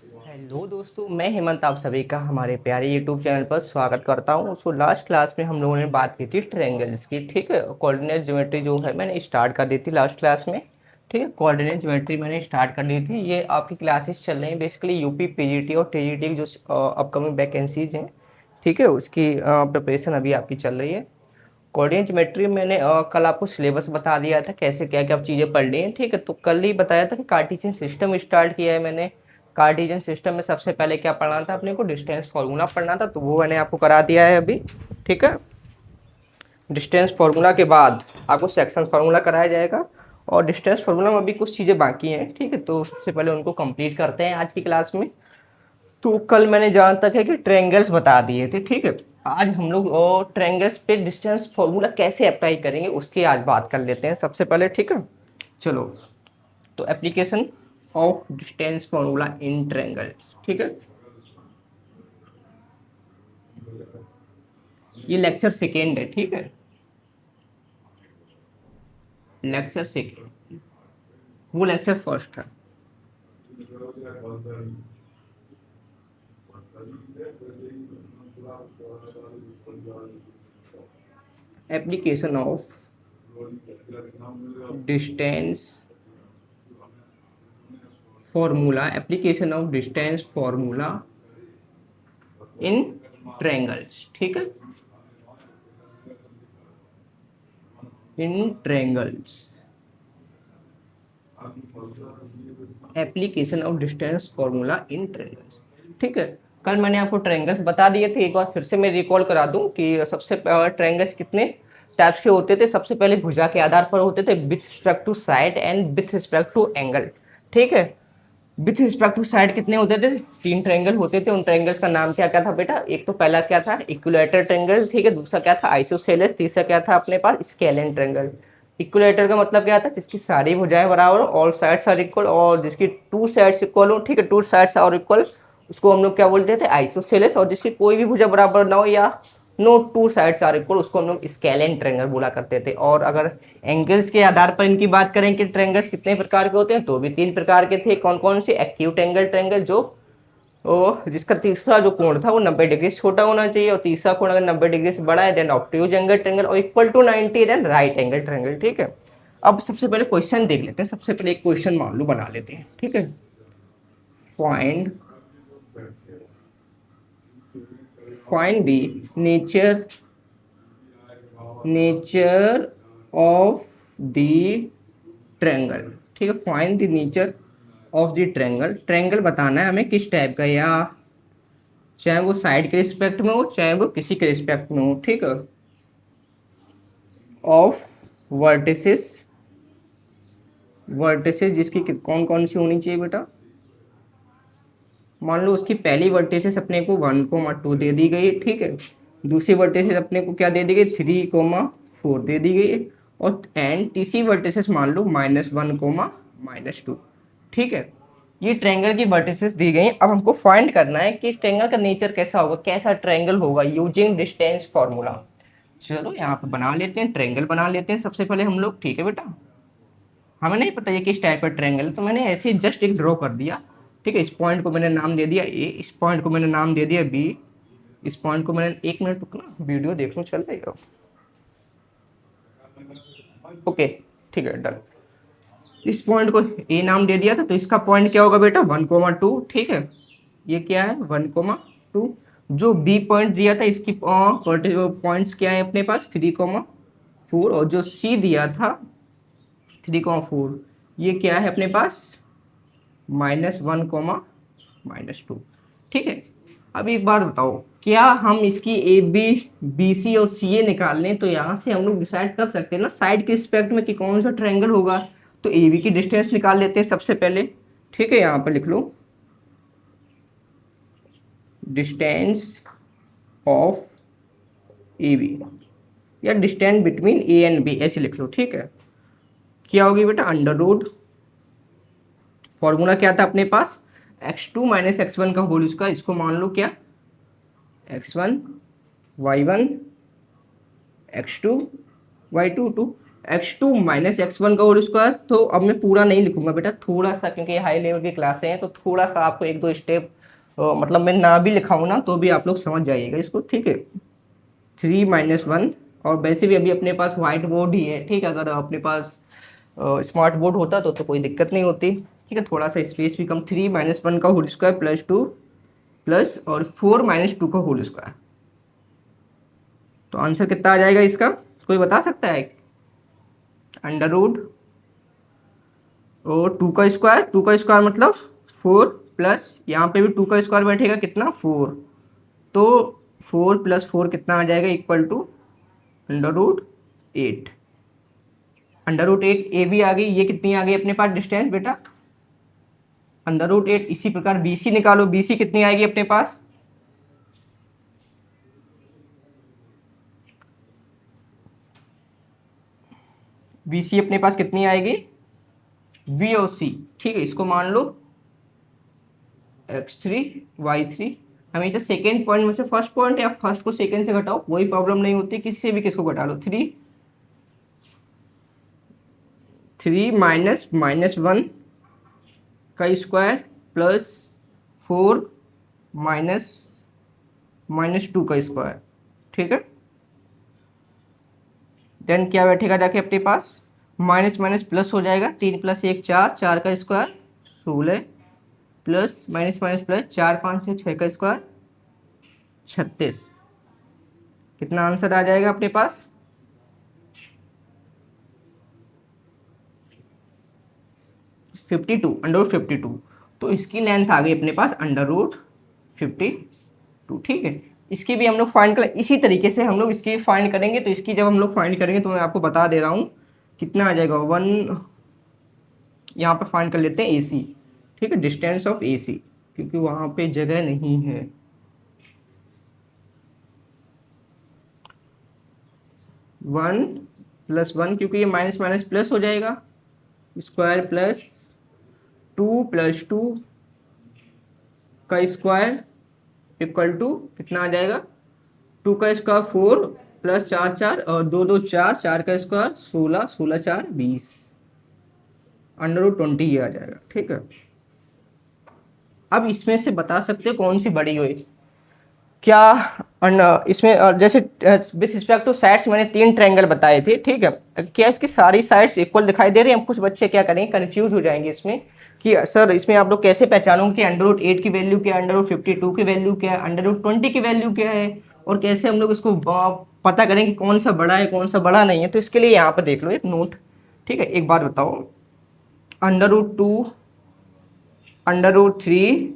Hello दोस्तों, मैं हेमंत आप सभी का हमारे प्यारे यूट्यूब चैनल पर स्वागत करता हूँ। सो लास्ट क्लास में हम लोगों ने बात की थी ट्रायंगल्स की। ठीक है, कोऑर्डिनेट ज्योमेट्री जो है मैंने स्टार्ट कर दी थी लास्ट क्लास में। ठीक है, कोऑर्डिनेट ज्योमेट्री मैंने स्टार्ट कर दी थी। ये आपकी क्लासेस चल रही हैं बेसिकली यूपी पीजीटी और टीजीटी की जो अपकमिंग वैकेंसीज हैं। ठीक है, उसकी प्रिपरेशन अभी आपकी चल रही है। कोऑर्डिनेट ज्योमेट्री में मैंने कल आपको सिलेबस बता दिया था कैसे क्या क्या चीज़ें पढ़नी है। ठीक है, तो कल ही बताया था कि कार्टेशियन सिस्टम स्टार्ट किया है मैंने। कार्टेशियन सिस्टम में सबसे पहले क्या पढ़ना था अपने को, डिस्टेंस फार्मूला पढ़ना था, तो वो मैंने आपको करा दिया है अभी। ठीक है, डिस्टेंस फार्मूला के बाद आपको सेक्शन फार्मूला कराया जाएगा और डिस्टेंस फार्मूला में अभी कुछ चीज़ें बाकी हैं। ठीक है, तो सबसे पहले उनको कंप्लीट करते हैं आज की क्लास में। तो कल मैंने जहाँ तक है कि ट्रायंगल्स बता दिए थे। ठीक है, आज हम लोग ट्रायंगल्स पे डिस्टेंस फॉर्मूला कैसे अप्लाई करेंगे उसकी आज बात कर लेते हैं सबसे पहले। ठीक है, चलो। तो application of distance formula in triangles. ठीक है, ये लेक्चर सेकेंड है। ठीक है, लेक्चर सेकेंड, वो लेक्चर फर्स्ट है। Application of distance formula, application of distance formula in triangles. ठीक है, in triangles, application of distance formula in triangles. ठीक है, कल मैंने आपको ट्रायंगल्स बता दिए थे, एक बार फिर से मैं रिकॉल करा दूं कि सबसे ट्रायंगल्स कितने टाइप्स के होते थे। सबसे पहले भुजा के आधार पर होते थे with respect to side and with respect to angle. ठीक है, विथ रिस्पेक्ट टू साइड कितने होते थे, तीन ट्रायंगल होते थे। उन ट्रायंगल्स का नाम क्या क्या था बेटा, एक तो पहला क्या था इक्विलैटरल ट्रायंगल। ठीक है, दूसरा क्या था आइसोसेलेस, तीसरा क्या था अपने पास स्केलेन ट्रायंगल। इक्विलैटर का मतलब क्या था, जिसकी सारी भुजाएं बराबर हो, ऑल साइड्स आर इक्वल, और जिसकी टू साइड्स इक्वल हो। ठीक है, टू साइड्स आर इक्वल, उसको हम लोग क्या बोलते थे आइसोसेलेस। और जिसकी कोई भी भुजा बराबर ना हो या no two sides are equal, उसको हम लोग स्केलेन ट्रायंगल बोला करते थे। और अगर एंगल्स के आधार पर इनकी बात करें कि ट्रायंगल्स कितने प्रकार के होते हैं, तो भी तीन प्रकार के थे। कौन कौन से, एक्यूट एंगल ट्रायंगल जो जिसका तीसरा जो कोण था वो 90 डिग्री से छोटा होना चाहिए, और तीसरा कोण अगर 90 डिग्री से बड़ा है देन ऑब्ट्यूज एंगल ट्रायंगल, और equal to 90 then right angle triangle. ठीक है, अब सबसे पहले क्वेश्चन देख लेते हैं। सबसे पहले एक क्वेश्चन मान लो बना लेते हैं। ठीक है, find find the nature of the triangle. ठीक है, find the nature of the triangle. Triangle बताना है हमें किस टाइप का, या चाहे वो साइड के रिस्पेक्ट में हो चाहे वो किसी के रिस्पेक्ट में हो। ठीक है, ऑफ वर्टिसेस, वर्टिसेस जिसकी कौन कौन सी होनी चाहिए बेटा। मान लो उसकी पहली वर्टिसेस अपने को 1,2 दे दी गई है। ठीक है, दूसरी वर्टिसेस अपने को क्या दे दी गई, 3,4 दे दी गई है, और एंड तीसरी वर्टिसेस मान लो -1, -2। ठीक है, ये ट्रायंगल की वर्टिसेस दी गई हैं। अब हमको फाइंड करना है कि ट्रायंगल का नेचर कैसा होगा, कैसा ट्रायंगल होगा यूजिंग डिस्टेंस फॉर्मूला। चलो यहाँ पे बना लेते हैं, ट्रायंगल बना लेते हैं सबसे पहले हम लोग। ठीक है बेटा, हमें नहीं पता ये किस टाइप का ट्रायंगल है, तो मैंने ऐसे ही जस्ट एक ड्रॉ कर दिया। ठीक है, इस पॉइंट को मैंने नाम दे दिया ए, इस पॉइंट को मैंने नाम दे दिया बी, इस पॉइंट को मैंने, एक मिनट रुकना वीडियो देख लो चल जाएगा। ओके, ठीक है डन। इस पॉइंट को ए नाम दे दिया था, तो इसका पॉइंट क्या होगा बेटा 1,2। ठीक है, ये क्या है 1,2। जो बी पॉइंट दिया था इसकी पॉइंट्स क्या है अपने पास 3,4, और जो सी दिया था 3,4, ये क्या है अपने पास -1, -2। ठीक है, अब एक बार बताओ, क्या हम इसकी ए बी, बी सी और सी ए निकाल लें तो यहाँ से हम लोग डिसाइड कर सकते हैं ना साइड के रिस्पेक्ट में कि कौन सा ट्रायंगल होगा। तो ए बी की डिस्टेंस निकाल लेते हैं सबसे पहले। ठीक है, यहाँ पर लिख लो डिस्टेंस ऑफ ए बी, या distance between A and B ऐसे लिख लो। ठीक है, क्या होगी बेटा अंडर रूट, फॉर्मूला क्या था अपने पास x2 - x1 का होल स्क्वायर, इसको मान लो क्या x1 y1 x2 y2 2। x2 minus x1 का होल स्क्वायर। तो अब मैं पूरा नहीं लिखूंगा बेटा, थोड़ा सा, क्योंकि हाई लेवल की क्लासें हैं तो थोड़ा सा आपको एक दो स्टेप मतलब मैं ना भी लिखाऊं ना तो भी आप लोग समझ जाइएगा इसको, ठीक है। 3 - 1, और वैसे भी अभी अपने पास व्हाइट बोर्ड ही है, ठीक है। अगर अपने पास स्मार्ट बोर्ड होता तो कोई दिक्कत नहीं होती, ठीक है। थोड़ा सा स्पेस भी कम, 3 - 1 का होल स्क्वायर प्लस 2 प्लस और 4 - 2 का होल स्क्वायर। तो आंसर कितना आ जाएगा इसका, कोई बता सकता है? अंडर रूट और 2 का स्क्वायर, 2 का स्क्वायर मतलब 4 प्लस यहाँ पे भी 2 का स्क्वायर बैठेगा, कितना 4। तो 4 + 4 कितना आ जाएगा, equal to under root 8। Under root 8 A भी आ गई, ये कितनी आ गई अपने पास डिस्टेंस बेटा, अंडर रूट 8। इसी प्रकार बीसी निकालो, बीसी कितनी आएगी अपने पास, बीसी अपने पास कितनी आएगी, बी और सी, ठीक है। इसको मान लो x3 y3। हमेशा सेकेंड पॉइंट में से फर्स्ट पॉइंट या फर्स्ट को सेकेंड से घटाओ, कोई प्रॉब्लम नहीं होती, किसी से भी किसको घटा लो। 3 - -1 का स्क्वायर प्लस 4 - -2 का स्क्वायर, ठीक है। देन क्या बैठेगा जाके अपने पास, माइनस माइनस प्लस हो जाएगा, 3 + 1 4, 4 का square 16 plus minus minus plus 4 5 6 का स्क्वायर 36। कितना आंसर आ जाएगा अपने पास, 52, अंडर रूट 52। तो इसकी लेंथ आ गई अपने पास अंडर रूट 52, ठीक है। इसकी भी हम लोग फाइंड कर, इसी तरीके से हम लोग इसकी फाइंड करेंगे। तो इसकी जब हम लोग फाइंड करेंगे तो मैं आपको बता दे रहा हूँ कितना आ जाएगा। 1 यहाँ पर फाइंड कर लेते हैं ए सी, ठीक है, डिस्टेंस ऑफ ए सी, क्योंकि वहाँ पे जगह नहीं है। 1 + 1, क्योंकि ये माइनस माइनस प्लस हो जाएगा, स्क्वायर प्लस 2 + 2 का स्क्वायर इक्वल टू कितना आ जाएगा, 2 का स्क्वायर 4 प्लस 4 4 और 2 2 4, 4 का स्क्वायर 16, 16 4 20, अंडर रूट 20 ये आ जाएगा, ठीक है। अब इसमें से बता सकते हो कौन सी बड़ी हुई क्या, इसमें जैसे विथ रिस्पेक्ट टू साइड्स मैंने 3 ट्रायंगल बताए थे, ठीक है। क्या इसकी सारी साइड्स इक्वल दिखाई दे रही हैं? कुछ बच्चे क्या करेंगे, कंफ्यूज हो जाएंगे इसमें कि सर इसमें आप लोग कैसे पहचानोगे कि अंडर रूट 8 की वैल्यू क्या है, अंडर रूट 52 की वैल्यू क्या है, अंडर रूट 20 की वैल्यू क्या है, और कैसे हम लोग इसको पता करें कि कौन सा बड़ा है कौन सा बड़ा नहीं है। तो इसके लिए यहाँ पर देख लो एक नोट, ठीक है। एक बात बताओ, अंडर रूट 2, अंडर रूट 3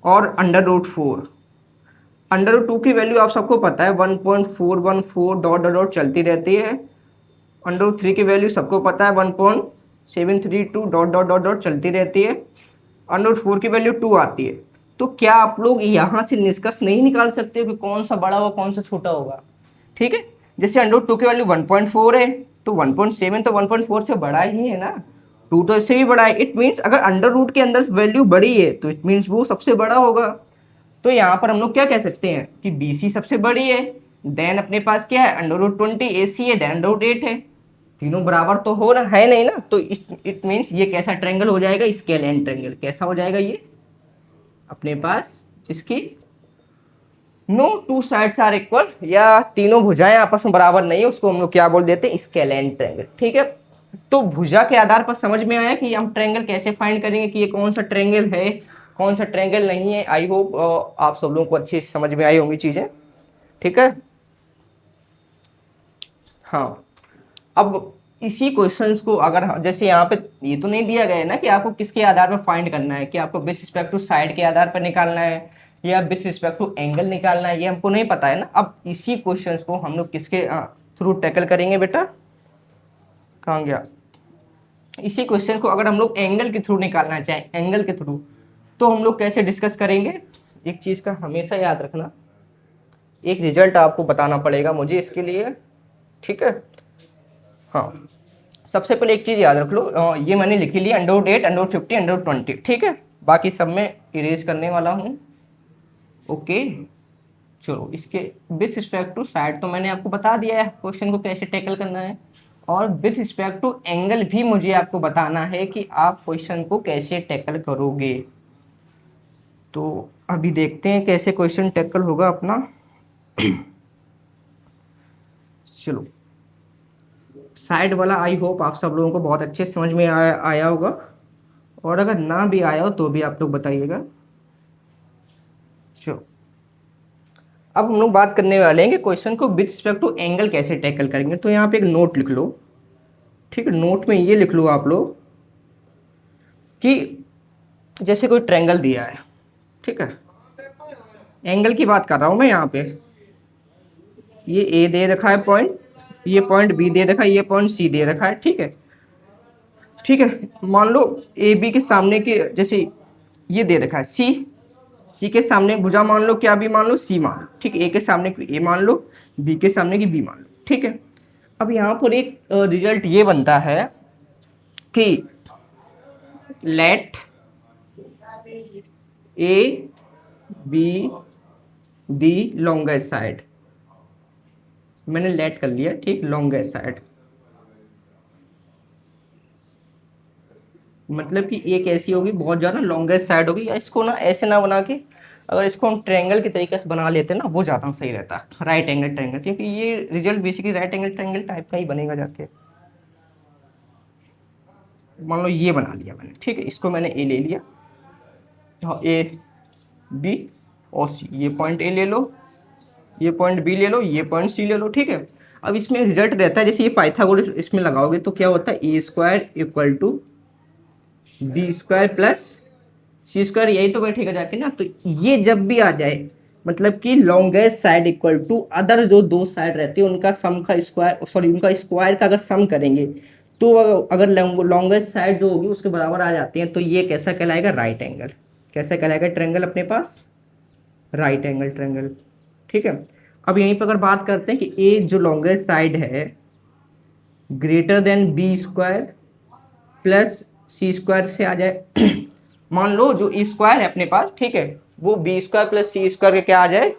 और अंडर रूट 4। अंडर रूट 2 की वैल्यू आप सबको पता है 1.414 डॉट डॉट डॉट चलती रहती है। अंडर रूट 3 की वैल्यू सबको पता है 1.732 डॉट डॉट डॉट डॉट चलती रहती है। अंडर रूट 4 की वैल्यू 2 आती है। तो क्या आप लोग यहाँ से निष्कर्ष नहीं निकाल सकते हो कि कौन सा बड़ा होगा कौन सा छोटा होगा, ठीक है। जैसे अंडर रूट 2 की वैल्यू 1.4 है तो 1.7 तो 1.4 से बड़ा ही है ना, 2 तो इससे भी बड़ा है। इट मीन्स अगर अंडर रूट के अंदर वैल्यू बड़ी है तो इट मीन्स वो सबसे बड़ा होगा। तो यहाँ पर हम लोग क्या कह सकते हैं कि BC सबसे बड़ी है, देन अपने पास क्या है अंडर रूट 20, AC है, देन अंडर रूट 8 है। तीनों बराबर तो हो रहा है नहीं ना, तो इट मीन्स ये कैसा ट्रायंगल हो जाएगा, स्केलियन ट्रायंगल। कैसा हो जाएगा ये अपने पास, इसकी no two sides are equal, या तीनों भुजाएं आपस में बराबर नहीं है, उसको हम लोग क्या बोल देते हैं, स्केलियन ट्रायंगल, ठीक है। तो भुजा के आधार पर समझ में आया कि हम ट्रायंगल कैसे फाइंड करेंगे कि ये कौन सा ट्रायंगल है कौन सा ट्रायंगल नहीं है। आई होप आप सब लोगों को अच्छी समझ में आई होंगी चीजें, ठीक है। हाँ, अब इसी क्वेश्चंस को अगर जैसे यहाँ पे ये तो नहीं दिया गया है ना कि आपको किसके आधार पर फाइंड करना है, कि आपको विथ रिस्पेक्ट टू साइड के आधार पर निकालना है या विथ रिस्पेक्ट टू एंगल निकालना है, ये हमको नहीं पता है ना। अब इसी क्वेश्चंस को हम लोग किसके थ्रू टैकल करेंगे बेटा, कहाँ गया, इसी क्वेश्चन को अगर हम लोग एंगल के थ्रू निकालना चाहें, एंगल के थ्रू, तो हम लोग कैसे डिस्कस करेंगे। एक चीज का हमेशा याद रखना, एक रिजल्ट आपको बताना पड़ेगा मुझे इसके लिए, ठीक है। हाँ, सबसे पहले एक चीज याद रख लो, ये मैंने लिखी ली under root 8, under root 50, under root 20, ठीक है। बाकी सब मैं इरेज करने वाला हूँ, ओके। चलो इसके विथ रिस्पेक्ट टू साइड तो मैंने आपको बता दिया है क्वेश्चन को कैसे टैकल करना है। और विथ रिस्पेक्ट टू एंगल भी मुझे आपको बताना है कि आप क्वेश्चन को कैसे टैकल करोगे। तो अभी देखते हैं कैसे क्वेश्चन टैकल होगा अपना। चलो, साइड वाला आई होप आप सब लोगों को बहुत अच्छे समझ में आया होगा, और अगर ना भी आया हो तो भी आप लोग बताइएगा। चलो, अब हम लोग बात करने वाले हैं कि क्वेश्चन को विथ रिस्पेक्ट टू एंगल कैसे टैकल करेंगे। तो यहाँ पे एक नोट लिख लो, ठीक है। नोट में ये लिख लो आप लोग कि जैसे कोई ट्रायंगल दिया है, ठीक है, एंगल की बात कर रहा हूँ मैं यहाँ पे। ये ए दे रखा है पॉइंट, ये पॉइंट बी दे रखा है, ये पॉइंट सी दे रखा है, ठीक है। ठीक है, मान लो ए बी के सामने के जैसे ये दे रखा है सी, सी के सामने भुजा मान लो क्या भी मान लो, सी मान लो, ठीक है। ए के सामने की ए मान लो, बी के सामने की बी मान लो, ठीक है। अब यहाँ पर एक रिजल्ट ये बनता है कि let A B the longest side, मैंने लेट कर लिया, ठीक, लॉन्गेस्ट साइड, मतलब कि एक ऐसी होगी बहुत ज़्यादा लॉन्गेस्ट साइड होगी। या इसको ना ऐसे ना बना के, अगर इसको हम ट्रायंगल के तरीके से बना लेते ना, वो ज़्यादा सही रहता है, राइट एंगल ट्रायंगल, क्योंकि ये result basically right angle triangle type का ही बनेगा जाके। मान लो ये बना लिया मैंने, ठीक है, इसको मैंने ए ले लिया, हाँ, ए बी और सी, ये पॉइंट ए ले लो, ये पॉइंट बी ले लो, ये पॉइंट सी ले लो, ठीक है। अब इसमें रिजल्ट रहता है, जैसे ये पाइथागोरस इसमें लगाओगे तो क्या होता है, A square equal to B square plus C square, यही तो बैठेगा जाके ना। तो ये जब भी आ जाए, मतलब कि longest side equal to other जो दो साइड रहती है उनका सम का स्क्वायर, सॉरी उनका स्क्वायर का अगर सम करेंगे तो अगर लॉन्गेस्ट साइड जो होगी उसके बराबर आ जाती है, तो ये कैसा कहलाएगा, राइट एंगल। कैसा कहलाएगा ट्रायंगल अपने पास, राइट एंगल ट्रायंगल, ठीक है। अब यहीं पर अगर बात करते हैं कि ए जो लॉन्गेस्ट साइड है greater than B square plus C square से आ जाए। मान लो जो ई स्क्वायर है अपने पास, ठीक है, वो B square plus C square के क्या आ जाए,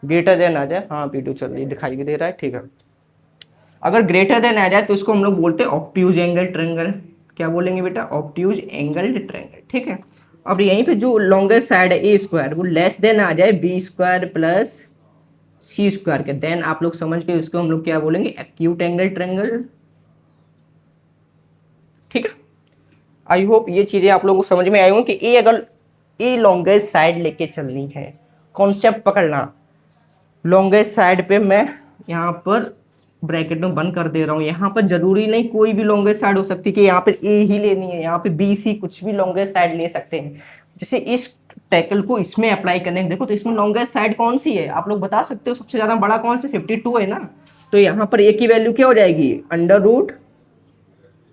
ग्रेटर देन आ जाए। हाँ पीटू चल रही दिखाई भी दे रहा है, ठीक है। अगर ग्रेटर देन आ जाए तो इसको हम लोग बोलते हैं ऑब्ट्यूज एंगल ट्रायंगल। क्या बोलेंगे बेटा, ऑब्ट्यूज एंगल ट्रायंगल, ठीक है। अब यहीं पे जो लॉन्गेस्ट साइड है ए स्क्वायर, वो लेस देन आ जाए B square plus C square के, देन आप लोग समझ के इसको हम लोग क्या बोलेंगे, एक्यूट एंगल ट्रायंगल, ठीक है। आई होप ये चीजें आप लोगों को समझ में आई होंगी कि ए अगर ए लॉन्गेस्ट साइड लेके चलनी है, कॉन्सेप्ट पकड़ना। लॉन्गेस्ट साइड पे मैं यहाँ पर ब्रैकेट में बंद कर दे रहा हूँ, यहाँ पर जरूरी नहीं कोई भी लॉन्गेस्ट साइड हो सकती कि यहाँ पे ए ही लेनी है, यहाँ पे बी सी कुछ भी लॉन्गेस्ट साइड ले सकते हैं। जैसे इस टैकल को इसमें अप्लाई करने देखो तो इसमें लॉन्गेस्ट साइड कौन सी है आप लोग बता सकते हो, सबसे ज्यादा बड़ा कौन सा, 52 है ना। तो यहाँ पर ए की वैल्यू क्या हो जाएगी,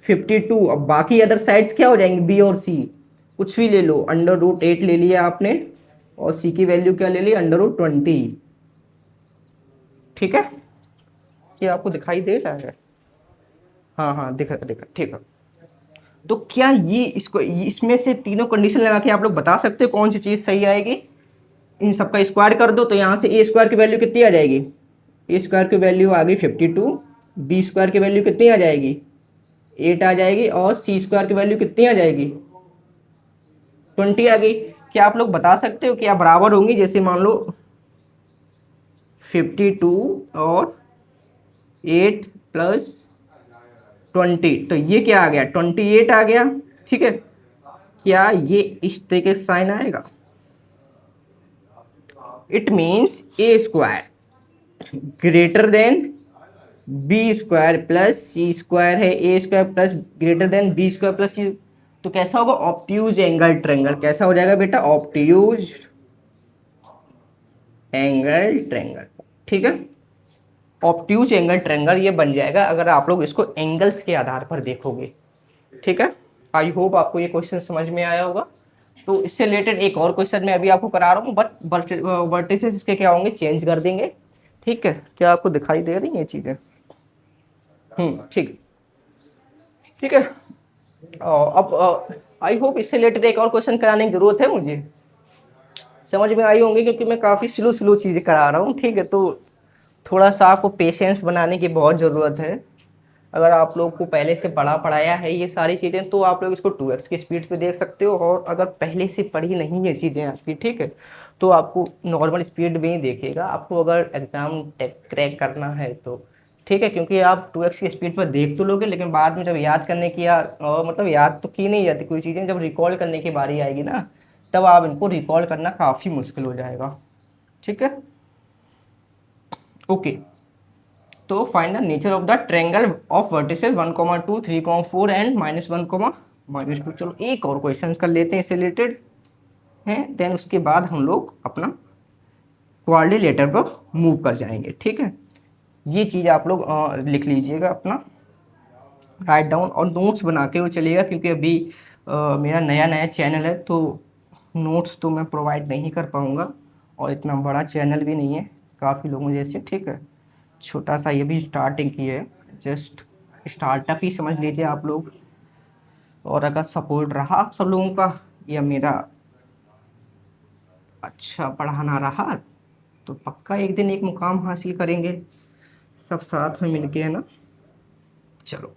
√52। अब बाकी अदर साइड्स क्या हो जाएंगे, बी और सी, कुछ भी ले लो, √8 ले लिया आपने, और सी की वैल्यू क्या ले ली, √20, ठीक है। ये आपको दिखाई दे रहा है, हाँ हाँ दिखा दिखा, ठीक है। तो क्या ये इसको इसमें से तीनों कंडीशन लगा के आप लोग बता सकते हो कौन सी चीज़ सही आएगी। इन सबका स्क्वायर कर दो तो यहाँ से ए स्क्वायर की वैल्यू कितनी आ जाएगी, ए स्क्वायर की वैल्यू आ गई 52, बी स्क्वायर की वैल्यू कितनी आ जाएगी, 8 आ जाएगी, और सी स्क्वायर की वैल्यू कितनी आ जाएगी, 20 आ गई। क्या आप लोग बता सकते हो क्या बराबर होंगी, जैसे मान लो 52 और 8 प्लस 20, तो ये क्या आ गया, 28 आ गया, ठीक है। क्या ये इस तरीके से साइन आएगा, it means A square greater than B square plus C square है, A square plus greater than B square plus C, तो कैसा होगा, ऑब्ट्यूज एंगल ट्रायंगल। कैसा हो जाएगा बेटा, ऑब्ट्यूज एंगल ट्रायंगल, ठीक है। ऑब्ट्यूज एंगल ट्रायंगल ये बन जाएगा अगर आप लोग इसको एंगल्स के आधार पर देखोगे, ठीक है। आई होप आपको ये क्वेश्चन समझ में आया होगा। तो इससे रिलेटेड एक और क्वेश्चन मैं अभी आपको करा रहा हूँ, बट वर्टिसेस इसके क्या होंगे, चेंज कर देंगे, ठीक है। क्या आपको दिखाई दे रही है चीज़ें, ठीक, ठीक है। अब आई होप इससे रिलेटेड एक और क्वेश्चन कराने की जरूरत है मुझे, समझ में आई होंगी, क्योंकि मैं काफ़ी स्लो स्लो चीज़ें करा रहा हूँ, ठीक है। तो थोड़ा सा आपको पेशेंस बनाने की बहुत ज़रूरत है, अगर आप लोग को पहले से पढ़ाया है ये सारी चीज़ें तो आप लोग इसको 2x की स्पीड पे देख सकते हो, और अगर पहले से पढ़ी नहीं है चीज़ें आपकी, ठीक है, तो आपको नॉर्मल स्पीड में ही देखेगा आपको अगर एग्ज़ाम क्रैक करना है तो, ठीक है। क्योंकि आप 2x की स्पीड पर देख तो लोगे, लेकिन बाद में जब याद करने की या मतलब याद तो की नहीं जाती कोई चीज़ें, जब रिकॉल करने की बारी आएगी ना, तब आप इनको रिकॉल करना काफ़ी मुश्किल हो जाएगा, ठीक है। ओके, तो find the nature of the triangle of vertices 1,2, 3,4 and -1, -2। चलो एक और क्वेश्चन कर लेते हैं इससे रिलेटेड हैं, देन उसके बाद हम लोग अपना क्वाड्रिलेटर पर मूव कर जाएंगे, ठीक है। ये चीज़ आप लोग लिख लीजिएगा अपना, राइट डाउन, और नोट्स बना के वो चलिएगा, क्योंकि अभी मेरा नया नया चैनल है तो नोट्स तो मैं प्रोवाइड नहीं कर पाऊँगा, और इतना बड़ा चैनल भी नहीं है काफ़ी लोगों जैसे, ठीक है। छोटा सा ये भी स्टार्टिंग की है, जस्ट स्टार्टअप ही समझ लीजिए आप लोग। और अगर सपोर्ट रहा आप सब लोगों का या मेरा अच्छा पढ़ाना रहा, तो पक्का एक दिन एक मुकाम हासिल करेंगे सब साथ में मिलके, है ना। चलो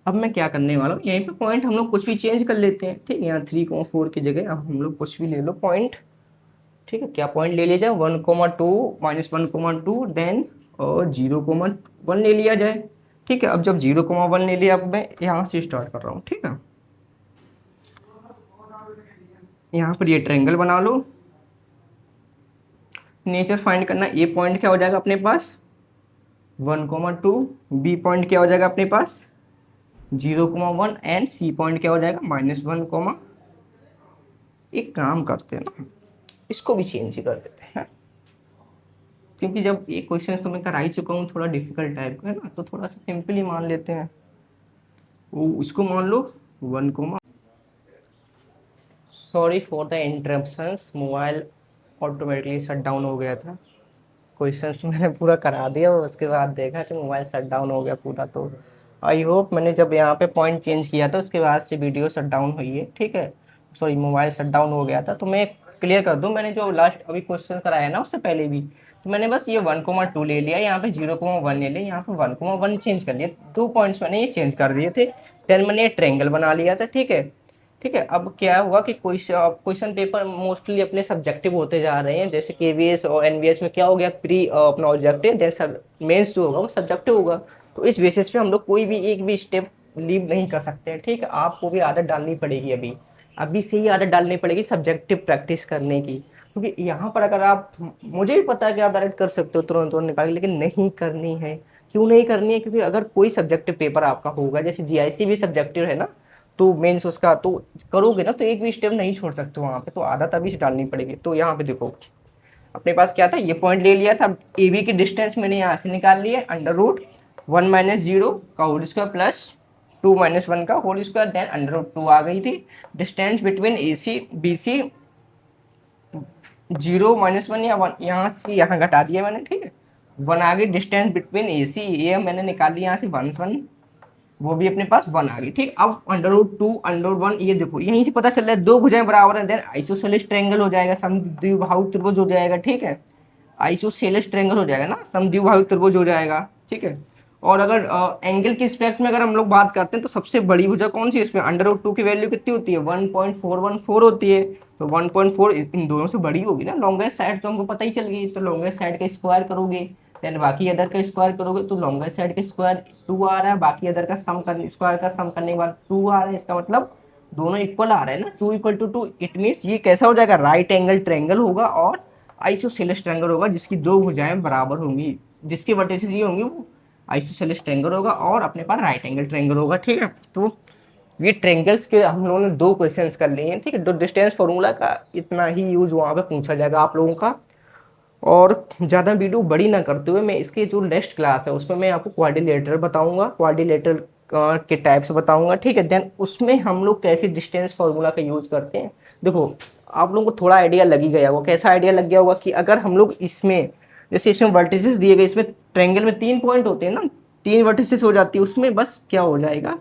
अब मैं क्या करने वाला हूँ, यहीं पे पॉइंट हम लोग कुछ भी चेंज कर लेते हैं, ठीक है। यहाँ 3,4 की जगह अब हम लोग कुछ भी ले लो पॉइंट, ठीक है। क्या पॉइंट ले लिया जाए, 1,2, -1,2, देन और 0,1 ले लिया जाए, ठीक है। अब जब 0,1 ले लिया, अब मैं यहाँ से स्टार्ट कर रहा हूँ, ठीक है। यहाँ पर ये ट्रायंगल बना लो, नेचर फाइंड करना, ए पॉइंट क्या हो जाएगा अपने पास 1,2, बी पॉइंट क्या हो जाएगा अपने पास 0,1 एंड सी पॉइंट क्या हो जाएगा -1, एक काम करते हैं ना, इसको भी चेंज कर देते हैं, क्योंकि जब ये क्वेश्चन तो मैं कर ही चुका हूँ, थोड़ा डिफिकल्ट टाइप का है ना, तो थोड़ा सा सिंपल ही मान लेते हैं। वो इसको मान लो 1, sorry for the interruptions, mobile automatically shut down हो गया था। क्वेश्चंस मैंने पूरा करा दिया और उसके बाद देखा कि मोबाइल शट डाउन हो गया पूरा। तो आई होप मैंने जब यहाँ पे पॉइंट चेंज किया था उसके बाद से वीडियो शट डाउन हुई है, ठीक है। सॉरी मोबाइल शट डाउन हो गया था। तो मैं क्लियर कर दूँ, मैंने जो लास्ट अभी क्वेश्चन कराया ना उससे पहले भी, तो मैंने बस ये 1,2 ले लिया, यहाँ पे 0,1 ले लिया, यहाँ पे 1,1 चेंज कर लिया, 2 पॉइंट्स मैंने ये चेंज कर दिए थे। देन मैंने ये ट्रायंगल बना लिया था, ठीक है। ठीक है, अब क्या हुआ कि क्वेश्चन पेपर मोस्टली अपने सब्जेक्टिव होते जा रहे हैं, जैसे केवीएस और एनवीएस में क्या हो गया प्री अपना ऑब्जेक्टिव, देन मेंस जो होगा वो सब्जेक्टिव होगा। तो इस बेसिस पे हम लोग कोई भी एक भी स्टेप लीव नहीं कर सकते हैं, ठीक है। आपको भी आदत डालनी पड़ेगी, अभी अभी से ही आदत डालनी पड़ेगी सब्जेक्टिव प्रैक्टिस करने की, क्योंकि यहाँ पर अगर आप, मुझे भी पता है कि आप डायरेक्ट कर सकते हो तुरंत तुरंत निकाल के, लेकिन नहीं करनी है। क्यों नहीं करनी है, क्योंकि अगर कोई सब्जेक्टिव पेपर आपका होगा, जैसे जीआईसी भी सब्जेक्टिव है ना, तो मेंस उसका तो करोगे ना, तो एक भी स्टेप नहीं छोड़ सकते वहाँ पे, तो आदत अभी से डालनी पड़ेगी। तो यहाँ पे देखो अपने पास क्या था, ये पॉइंट ले लिया था, ए बी की डिस्टेंस मैंने यहाँ से निकाल लिया, √1 - 0 का होल स्क्वायर प्लस 2 - 1 का होल स्क्वायर, देन √2 आ गई थी। डिस्टेंस बिटवीन ए सी बी सी 0 - 1 या 1, यहाँ से यहाँ घटा दिया मैंने, ठीक है। 1 आ गई। डिस्टेंस बिटवीन ए सी ए मैंने निकाल लिया यहाँ से 1, वो भी अपने पास 1 आ गई, ठीक। अब √2 √1, ये देखो यहीं से पता चल रहा है दो भुजाएं बराबर है, देन आइसोसेलेस ट्रायंगल हो जाएगा, समद्विबाहु त्रिभुज हो जाएगा, ठीक है। आइसोसेलेस ट्रायंगल हो जाएगा ना, समद्विबाहु त्रिभुज हो जाएगा, ठीक है। और अगर एंगल की रिस्पेक्ट में अगर हम लोग बात करते हैं तो सबसे बड़ी भुजा कौन सी है इसमें, √2 की वैल्यू कितनी होती है 1.414 होती है, तो 1.4 इन दोनों से बड़ी होगी ना। लॉन्गेस्ट साइड तो हमको पता ही चल गई, तो लॉन्गेस्ट साइड का स्क्वायर करोगे, देन बाकी अदर का स्क्वायर करोगे, तो लॉन्गेस्ट साइड का स्क्वायर 2 आ रहा है, बाकी अदर का सम करने स्क्वायर का सम करने के बाद 2 आ रहा है, इसका मतलब दोनों इक्वल आ रहे हैं ना, 2 = 2। इट मीन्स ये कैसा हो जाएगा, राइट एंगल ट्रायंगल होगा और आइसोसेलेस ट्रायंगल होगा, जिसकी दो भुजाएं बराबर होंगी, जिसकी वर्टिसेस ये होंगी वो आइसोसेलेस ट्रायंगल होगा, और अपने पास राइट एंगल ट्रायंगल होगा, ठीक है। तो ये ट्रायंगल्स के हम लोगों ने दो क्वेश्चंस कर लिए हैं, ठीक है। तो डिस्टेंस फार्मूला का इतना ही यूज वहाँ पे पूछा जाएगा आप लोगों का। और ज़्यादा वीडियो बड़ी ना करते हुए मैं इसके जो नेक्स्ट क्लास है उसमें मैं आपको क्वाड्रिलेटरल बताऊंगा, क्वाड्रिलेटरल के टाइप्स बताऊंगा, ठीक है। देन उसमें हम लोग कैसे डिस्टेंस फार्मूला का यूज करते हैं। देखो आप लोगों को थोड़ा आइडिया लग ही गया होगा, कैसा आइडिया लग गया होगा कि अगर हम लोग इसमें, जैसे इसमें वर्टिसेस दिए गए, इसमें ट्रायंगल में 3 पॉइंट होते हैं ना, 3 वर्टिसेस हो जाती है, उसमें बस क्या हो जाएगा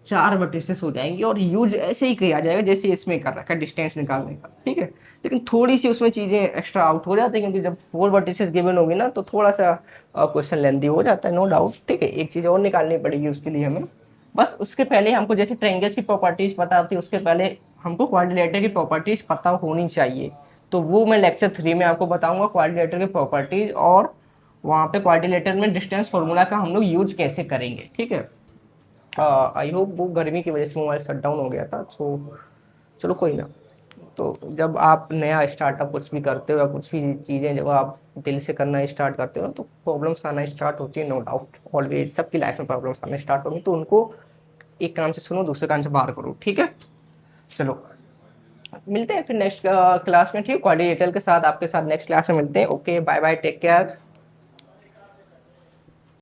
4 वर्टिसेस हो जाएंगे और यूज ऐसे ही किया जाएगा जैसे इसमें कर रखा है डिस्टेंस निकालने का, ठीक है। लेकिन थोड़ी सी उसमें चीजें एक्स्ट्रा आउट हो जाती हैं, क्योंकि जब 4 वर्टिसेस गिवन होगी ना तो थोड़ा सा क्वेश्चन लेंदी हो जाता है, नो डाउट, ठीक है। एक चीज और निकालनी पड़ेगी उसके लिए हमें। बस उसके पहले हमको जैसे ट्रायंगल्स की प्रॉपर्टीज पता होती है, उसके पहले हमको क्वाड्रिलेटर की प्रॉपर्टीज पता होनी चाहिए। तो वो मैं लेक्चर 3 में आपको बताऊंगा क्वाड्रिलेटर की प्रॉपर्टीज, और वहाँ पे क्वाड्रिलेटर में डिस्टेंस फॉर्मूला का हम लोग यूज कैसे करेंगे, ठीक है। आई होप वो गर्मी की वजह से मोबाइल शट डाउन हो गया था, तो चलो कोई ना। तो जब आप नया स्टार्टअप कुछ भी करते हो या कुछ भी चीज़ें जब आप दिल से करना स्टार्ट करते हो तो प्रॉब्लम्स आना स्टार्ट होती है, नो डाउट, ऑलवेज सबकी लाइफ में प्रॉब्लम्स आना स्टार्ट होंगी, तो उनको एक कान से सुनो दूसरे कान से बाहर करो, ठीक है। चलो मिलते हैं फिर नेक्स्ट क्लास में, ठीक है, कोऑर्डिनेटर के साथ आपके साथ नेक्स्ट क्लास में मिलते हैं। Okay bye bye, take care.